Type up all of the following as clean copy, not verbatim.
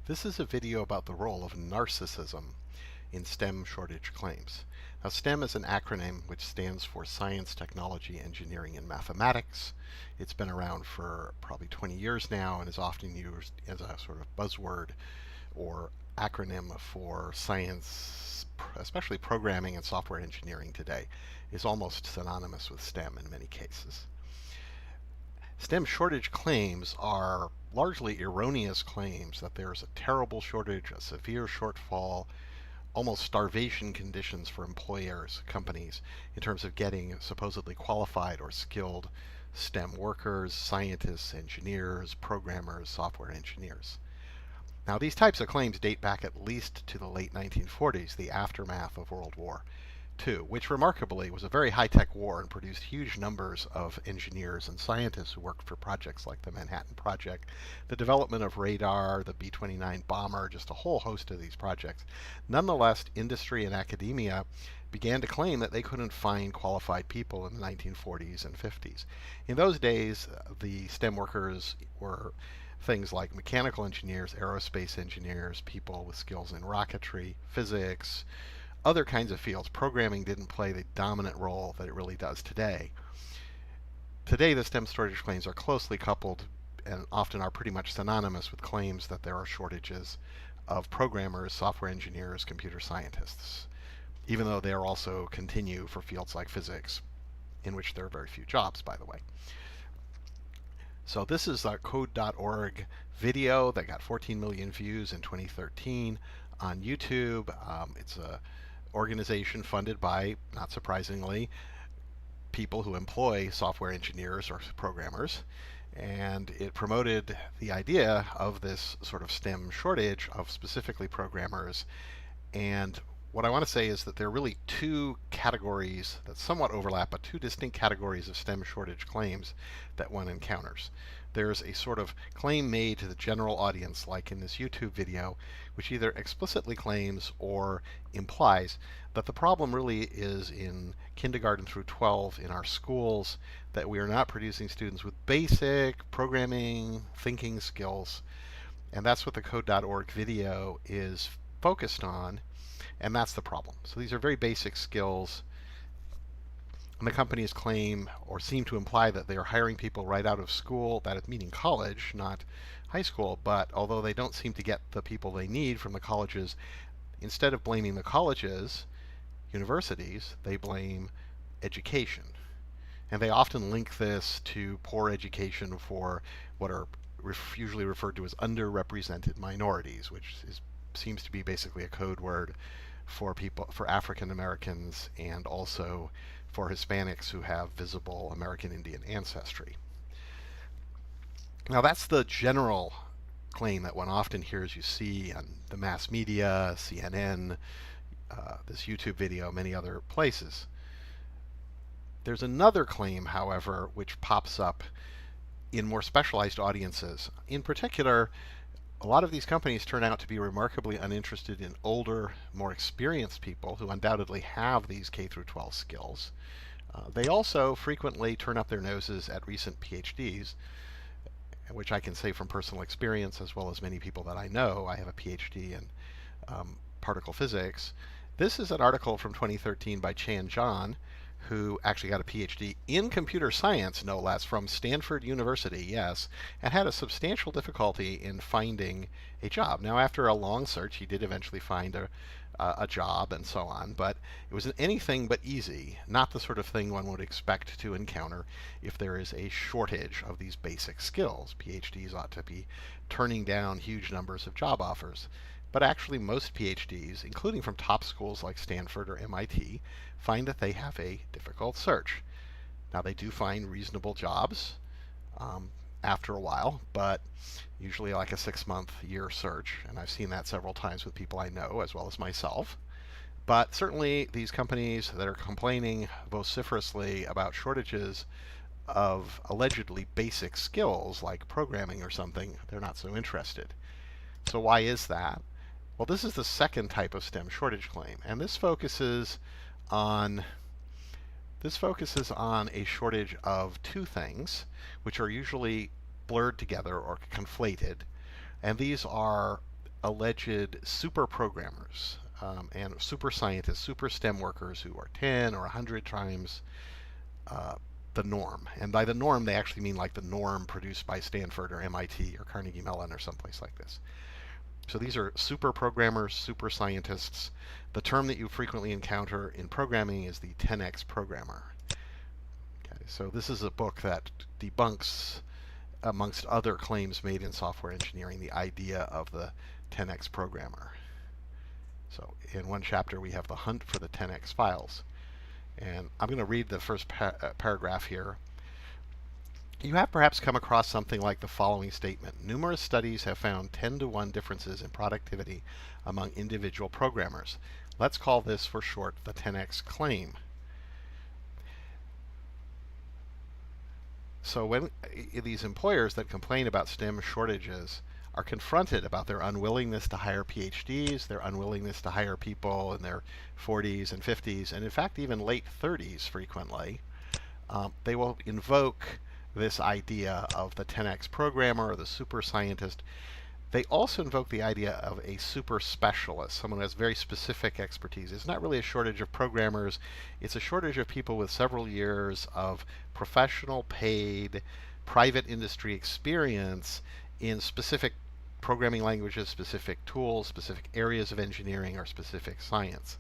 This is a video about the role of narcissism in STEM shortage claims. Now, STEM is an acronym which stands for Science, Technology, Engineering, and Mathematics. It's been around for probably 20 years now and is often used as a sort of buzzword or acronym for science, especially programming and software engineering today. Is almost synonymous with STEM in many cases. STEM shortage claims are largely erroneous claims that there's a terrible shortage, a severe shortfall, almost starvation conditions for employers, companies, in terms of getting supposedly qualified or skilled STEM workers, scientists, engineers, programmers, software engineers. Now, these types of claims date back at least to the late 1940s, the aftermath of World War II, which remarkably was a very high-tech war and produced huge numbers of engineers and scientists who worked for projects like the Manhattan Project, the development of radar, the B-29 bomber, just a whole host of these projects. Nonetheless, industry and academia began to claim that they couldn't find qualified people in the 1940s and 50s. In those days, the STEM workers were things like mechanical engineers, aerospace engineers, people with skills in rocketry, physics, other kinds of fields. Programming didn't play the dominant role that it really does today. Today, the STEM shortage claims are closely coupled and often are pretty much synonymous with claims that there are shortages of programmers, software engineers, computer scientists, even though they are also continue for fields like physics, in which there are very few jobs, by the way. So this is a code.org video that got 14 million views in 2013 on YouTube. It's a organization funded by, not surprisingly, people who employ software engineers or programmers, and it promoted the idea of this sort of STEM shortage of specifically programmers. And what I want to say is that there are really two categories that somewhat overlap, but two distinct categories of STEM shortage claims that one encounters. There's a sort of claim made to the general audience, like in this YouTube video, which either explicitly claims or implies that the problem really is in kindergarten through 12 in our schools, that we are not producing students with basic programming, thinking skills. And that's what the code.org video is focused on. And that's the problem. So these are very basic skills. And the companies claim or seem to imply that they are hiring people right out of school, that is meaning college, not high school. But although they don't seem to get the people they need from the colleges, instead of blaming the colleges, universities, they blame education. And they often link this to poor education for what are usually referred to as underrepresented minorities, which seems to be basically a code word for people, for African Americans and also for Hispanics who have visible American Indian ancestry. Now, that's the general claim that one often hears. You see on the mass media, CNN, this YouTube video, many other places. There's another claim, however, which pops up in more specialized audiences. In particular, a lot of these companies turn out to be remarkably uninterested in older, more experienced people who undoubtedly have these K through 12 skills. They also frequently turn up their noses at recent PhDs, which I can say from personal experience, as well as many people that I know. I have a PhD in particle physics. This is an article from 2013 by Chan John, who actually got a PhD in computer science, no less, from Stanford University, yes, and had a substantial difficulty in finding a job. Now, after a long search, he did eventually find a job and so on, but it was anything but easy, not the sort of thing one would expect to encounter if there is a shortage of these basic skills. PhDs ought to be turning down huge numbers of job offers. But actually, most PhDs, including from top schools like Stanford or MIT, find that they have a difficult search. Now, they do find reasonable jobs after a while, but usually like a 6-month, year search, and I've seen that several times with people I know as well as myself. But certainly, these companies that are complaining vociferously about shortages of allegedly basic skills like programming or something, they're not so interested. So why is that? Well, this is the second type of STEM shortage claim, and this focuses on a shortage of two things, which are usually blurred together or conflated, and these are alleged super programmers and super scientists, super STEM workers who are 10 or 100 times the norm. And by the norm, they actually mean like the norm produced by Stanford or MIT or Carnegie Mellon or someplace like this. So these are super programmers, super scientists. The term that you frequently encounter in programming is the 10x programmer. Okay, so this is a book that debunks, amongst other claims made in software engineering, the idea of the 10x programmer. So in one chapter, we have the hunt for the 10x files. And I'm going to read the first paragraph here. You have perhaps come across something like the following statement. Numerous studies have found 10-to-1 differences in productivity among individual programmers. Let's call this for short the 10x claim. So when these employers that complain about STEM shortages are confronted about their unwillingness to hire PhDs, their unwillingness to hire people in their 40s and 50s, and in fact even late 30s frequently, they will invoke this idea of the 10x programmer or the super scientist. They also invoke the idea of a super specialist, someone who has very specific expertise. It's not really a shortage of programmers. It's a shortage of people with several years of professional, paid, private industry experience in specific programming languages, specific tools, specific areas of engineering, or specific science.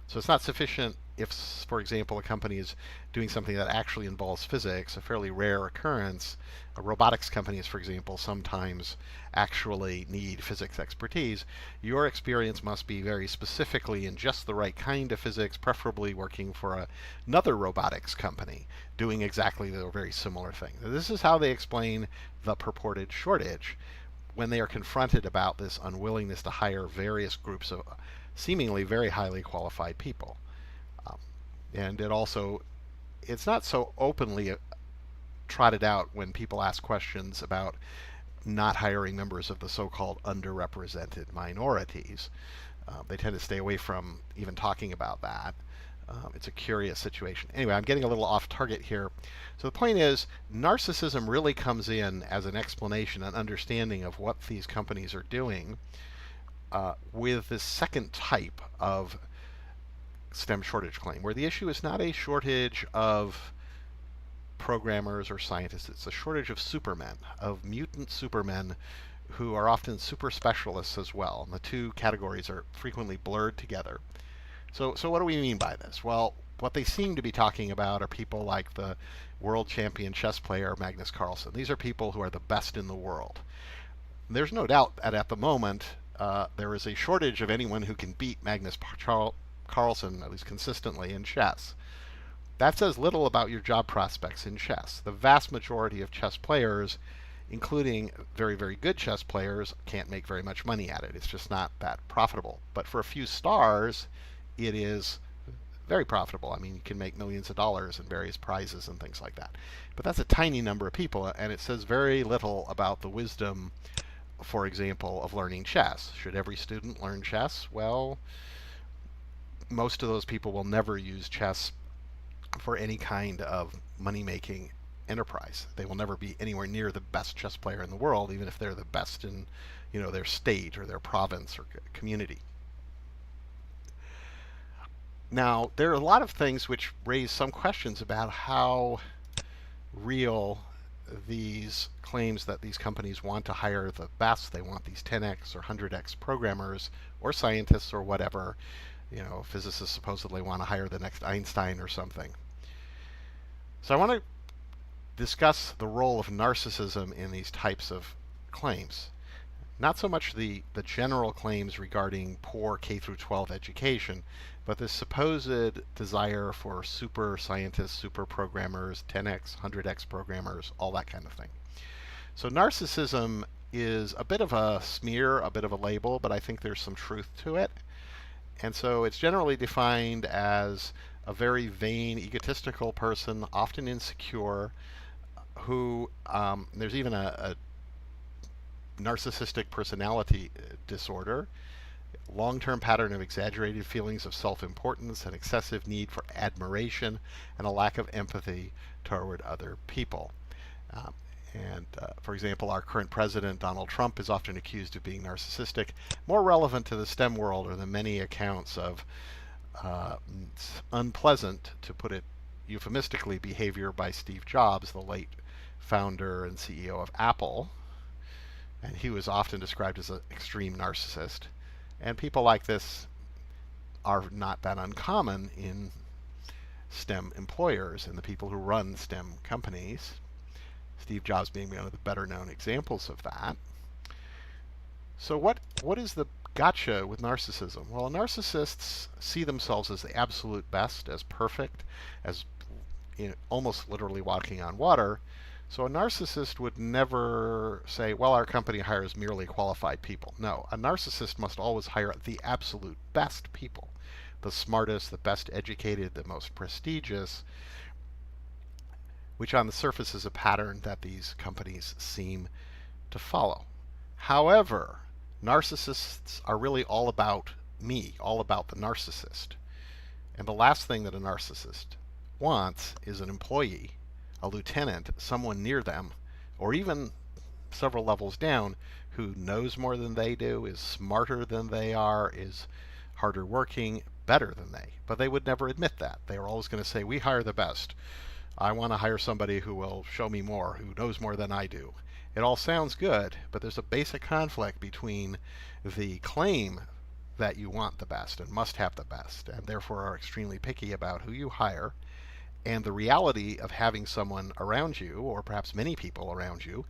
So it's not sufficient if, for example, a company is doing something that actually involves physics, a fairly rare occurrence. Robotics companies, for example, sometimes actually need physics expertise. Your experience must be very specifically in just the right kind of physics, preferably working for another robotics company doing exactly the very similar thing. This is how they explain the purported shortage when they are confronted about this unwillingness to hire various groups of seemingly very highly qualified people. And it's not so openly trotted out when people ask questions about not hiring members of the so-called underrepresented minorities. They tend to stay away from even talking about that. It's a curious situation. Anyway, I'm getting a little off target here. So the point is, narcissism really comes in as an explanation, an understanding of what these companies are doing with this second type of STEM shortage claim, where the issue is not a shortage of programmers or scientists. It's a shortage of supermen, of mutant supermen who are often super specialists as well. And the two categories are frequently blurred together. So what do we mean by this? Well, what they seem to be talking about are people like the world champion chess player Magnus Carlsen. These are people who are the best in the world. There's no doubt that at the moment there is a shortage of anyone who can beat Magnus Carlsen, at least consistently, in chess. That says little about your job prospects in chess. The vast majority of chess players, including very, very good chess players, can't make very much money at it. It's just not that profitable. But for a few stars, it is very profitable. I mean, you can make millions of dollars in various prizes and things like that. But that's a tiny number of people, and it says very little about the wisdom, for example, of learning chess. Should every student learn chess? Well, most of those people will never use chess for any kind of money-making enterprise. They will never be anywhere near the best chess player in the world, even if they're the best in, their state or their province or community. Now, there are a lot of things which raise some questions about how real these claims that these companies want to hire the best, they want these 10x or 100x programmers or scientists or whatever. Physicists supposedly want to hire the next Einstein or something. So I want to discuss the role of narcissism in these types of claims. Not so much the general claims regarding poor K-12 education, but this supposed desire for super scientists, super programmers, 10x, 100x programmers, all that kind of thing. So narcissism is a bit of a smear, a bit of a label, but I think there's some truth to it. And so it's generally defined as a very vain, egotistical person, often insecure, who there's even a narcissistic personality disorder, long-term pattern of exaggerated feelings of self-importance, an excessive need for admiration, and a lack of empathy toward other people. And for example, our current president, Donald Trump, is often accused of being narcissistic. More relevant to the STEM world are the many accounts of unpleasant, to put it euphemistically, behavior by Steve Jobs, the late founder and CEO of Apple. And he was often described as an extreme narcissist. And people like this are not that uncommon in STEM employers and the people who run STEM companies. Steve Jobs being one of the better known examples of that. So what is the gotcha with narcissism? Well, narcissists see themselves as the absolute best, as perfect, as almost literally walking on water. So a narcissist would never say, well, our company hires merely qualified people. No, a narcissist must always hire the absolute best people, the smartest, the best educated, the most prestigious, which on the surface is a pattern that these companies seem to follow. However, narcissists are really all about me, all about the narcissist. And the last thing that a narcissist wants is an employee, a lieutenant, someone near them, or even several levels down, who knows more than they do, is smarter than they are, is harder working, better than they. But they would never admit that. They are always going to say, we hire the best. I want to hire somebody who will show me more, who knows more than I do. It all sounds good, but there's a basic conflict between the claim that you want the best and must have the best, and therefore are extremely picky about who you hire, and the reality of having someone around you, or perhaps many people around you,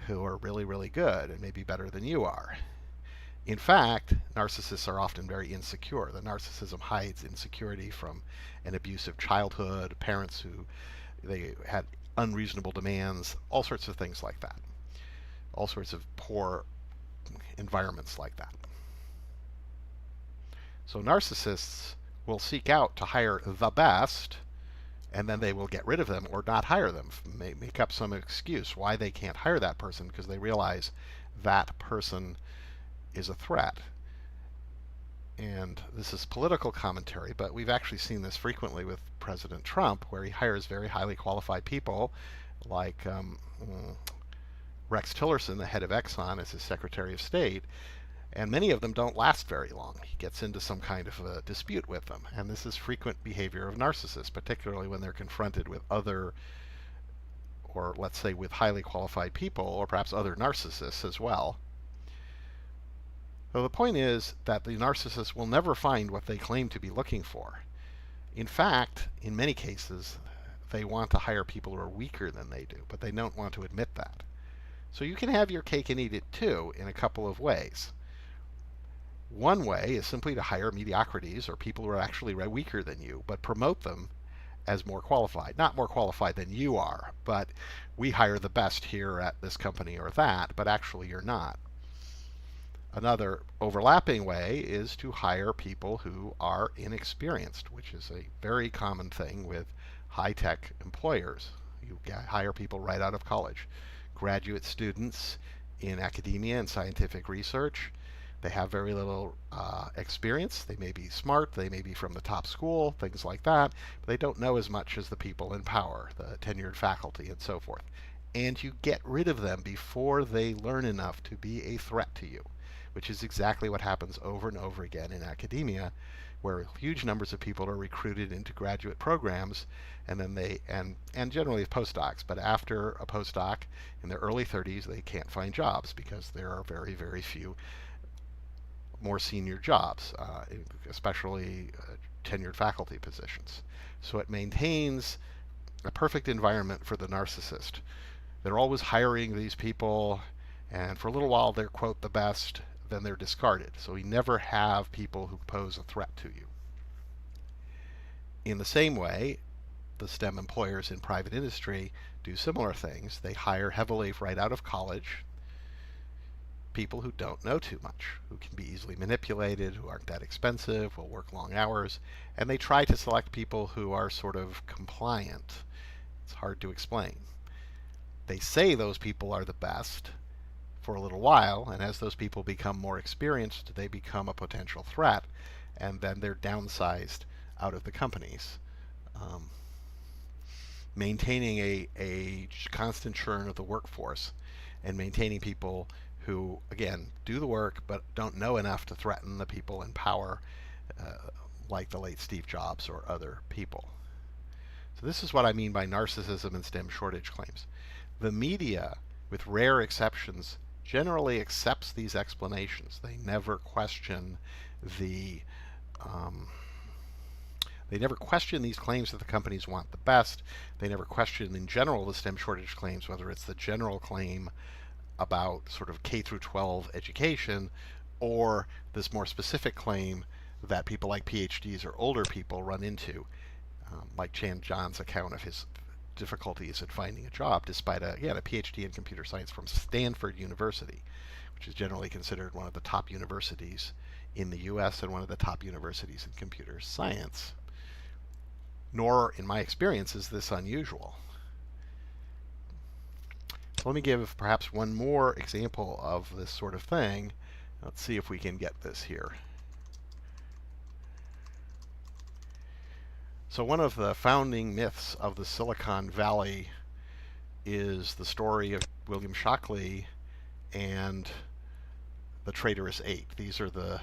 who are really, really good and maybe better than you are. In fact, narcissists are often very insecure. The narcissism hides insecurity from an abusive childhood, parents who they had unreasonable demands, all sorts of things like that. All sorts of poor environments like that. So narcissists will seek out to hire the best, and then they will get rid of them or not hire them, make up some excuse why they can't hire that person because they realize that person is a threat. And this is political commentary, but we've actually seen this frequently with President Trump, where he hires very highly qualified people like Rex Tillerson, the head of Exxon, as his Secretary of State, and many of them don't last very long. He gets into some kind of a dispute with them, and this is frequent behavior of narcissists, particularly when they're confronted with other, or let's say with highly qualified people, or perhaps other narcissists as well. So the point is that the narcissist will never find what they claim to be looking for. In fact, in many cases, they want to hire people who are weaker than they do, but they don't want to admit that. So you can have your cake and eat it too in a couple of ways. One way is simply to hire mediocrities or people who are actually weaker than you, but promote them as more qualified. Not more qualified than you are, but we hire the best here at this company or that, but actually you're not. Another overlapping way is to hire people who are inexperienced, which is a very common thing with high-tech employers. You hire people right out of college. Graduate students in academia and scientific research. They have very little experience. They may be smart. They may be from the top school, things like that. But they don't know as much as the people in power, the tenured faculty, and so forth. And you get rid of them before they learn enough to be a threat to you, which is exactly what happens over and over again in academia, where huge numbers of people are recruited into graduate programs, and then and generally postdocs, but after a postdoc in their early 30s, they can't find jobs because there are very, very few more senior jobs, especially tenured faculty positions. So it maintains a perfect environment for the narcissist. They're always hiring these people, and for a little while they're, quote, the best, then they're discarded. So we never have people who pose a threat to you. In the same way, the STEM employers in private industry do similar things. They hire heavily right out of college people who don't know too much, who can be easily manipulated, who aren't that expensive, will work long hours, and they try to select people who are sort of compliant. It's hard to explain. They say those people are the best for a little while, and as those people become more experienced, they become a potential threat, and then they're downsized out of the companies. maintaining a constant churn of the workforce and maintaining people who, again, do the work but don't know enough to threaten the people in power, like the late Steve Jobs or other people. So this is what I mean by narcissism and STEM shortage claims. The media, with rare exceptions, generally accepts these explanations. They never question the they never question these claims that the companies want the best. They never question, in general, the STEM shortage claims, whether it's the general claim about sort of K through 12 education or this more specific claim that people like PhDs or older people run into, like Chan John's account of his difficulties in finding a job despite a PhD in computer science from Stanford University, which is generally considered one of the top universities in the US and one of the top universities in computer science. Nor, in my experience, is this unusual. So let me give perhaps one more example of this sort of thing. Let's see if we can get this here. So one of the founding myths of the Silicon Valley is the story of William Shockley and the traitorous eight. These are the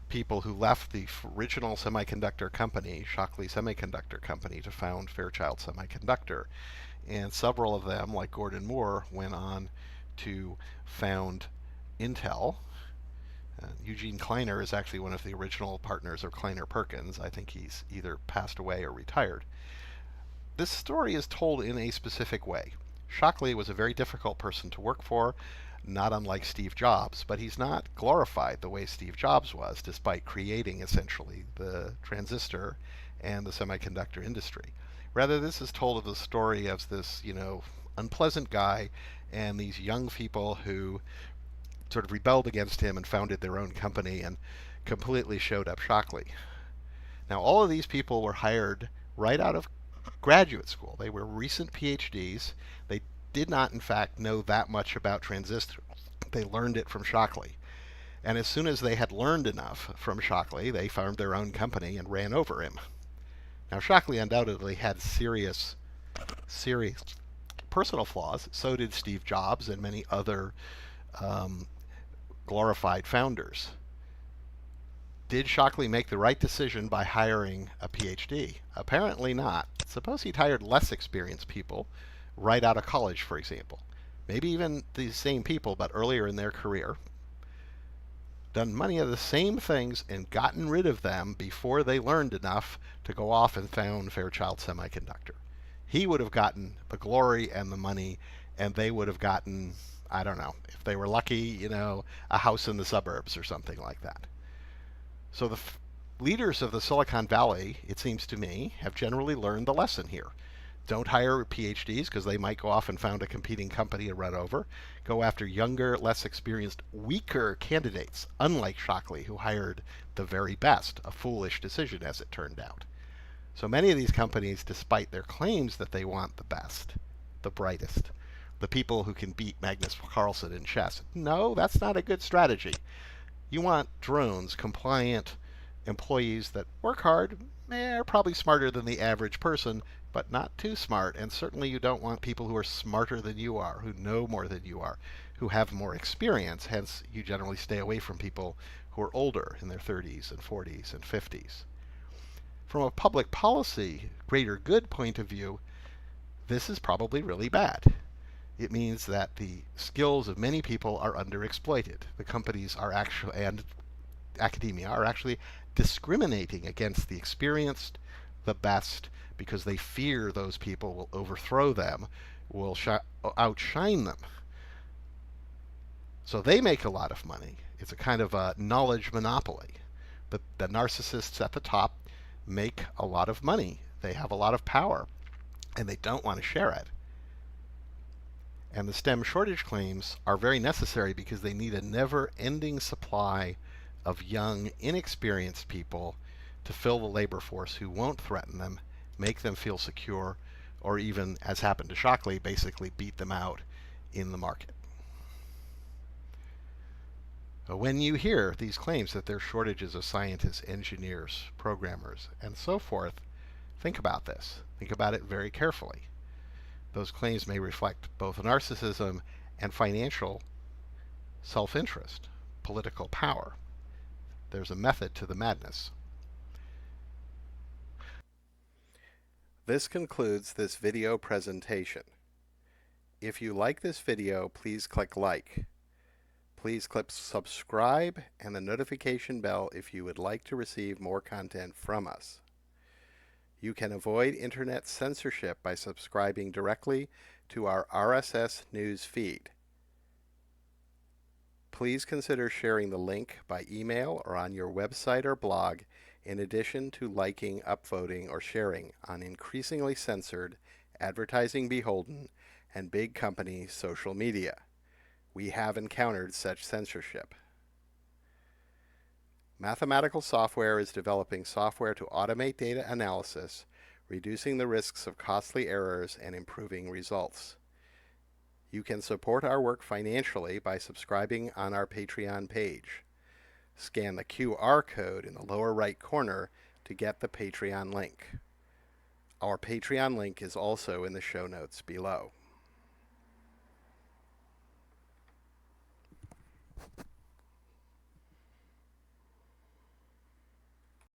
people who left the original semiconductor company, Shockley Semiconductor Company, to found Fairchild Semiconductor. And several of them, like Gordon Moore, went on to found Intel. Eugene Kleiner is actually one of the original partners of Kleiner Perkins. I think he's either passed away or retired. This story is told in a specific way. Shockley was a very difficult person to work for, not unlike Steve Jobs, but he's not glorified the way Steve Jobs was, despite creating essentially the transistor and the semiconductor industry. Rather, this is told of the story of this, unpleasant guy and these young people who sort of rebelled against him and founded their own company and completely showed up Shockley. Now, all of these people were hired right out of graduate school. They were recent PhDs. They did not, in fact, know that much about transistors. They learned it from Shockley. And as soon as they had learned enough from Shockley, they founded their own company and ran over him. Now, Shockley undoubtedly had serious personal flaws. So did Steve Jobs and many other glorified founders. Did Shockley make the right decision by hiring a PhD? Apparently not. Suppose he'd hired less experienced people right out of college, for example. Maybe even these same people, but earlier in their career. Done many of the same things and gotten rid of them before they learned enough to go off and found Fairchild Semiconductor. He would have gotten the glory and the money, and they would have gotten, I don't know, if they were lucky, a house in the suburbs or something like that. So the leaders of the Silicon Valley, it seems to me, have generally learned the lesson here. Don't hire PhDs because they might go off and found a competing company to run over. Go after younger, less experienced, weaker candidates, unlike Shockley, who hired the very best, a foolish decision as it turned out. So many of these companies, despite their claims that they want the best, the brightest, the people who can beat Magnus Carlsen in chess, no, that's not a good strategy. You want drones, compliant employees that work hard, are probably smarter than the average person, but not too smart. And certainly you don't want people who are smarter than you are, who know more than you are, who have more experience. Hence, you generally stay away from people who are older, in their 30s and 40s and 50s. From a public policy, greater good point of view, this is probably really bad. It means that the skills of many people are underexploited. The companies are actually, and academia are actually discriminating against the experienced, the best, because they fear those people will overthrow them, will outshine them. So they make a lot of money. It's a kind of a knowledge monopoly. The narcissists at the top make a lot of money. They have a lot of power, and they don't want to share it. And the STEM shortage claims are very necessary because they need a never-ending supply of young, inexperienced people to fill the labor force who won't threaten them, make them feel secure, or even, as happened to Shockley, basically beat them out in the market. When you hear these claims that there are shortages of scientists, engineers, programmers, and so forth, think about this. Think about it very carefully. Those claims may reflect both narcissism and financial self-interest, political power. There's a method to the madness. This concludes this video presentation. If you like this video, please click like. Please click subscribe and the notification bell if you would like to receive more content from us. You can avoid internet censorship by subscribing directly to our RSS news feed. Please consider sharing the link by email or on your website or blog, in addition to liking, upvoting, or sharing on increasingly censored, advertising beholden, and big company social media. We have encountered such censorship. Mathematical software is developing software to automate data analysis, reducing the risks of costly errors and improving results. You can support our work financially by subscribing on our Patreon page. Scan the QR code in the lower right corner to get the Patreon link. Our Patreon link is also in the show notes below.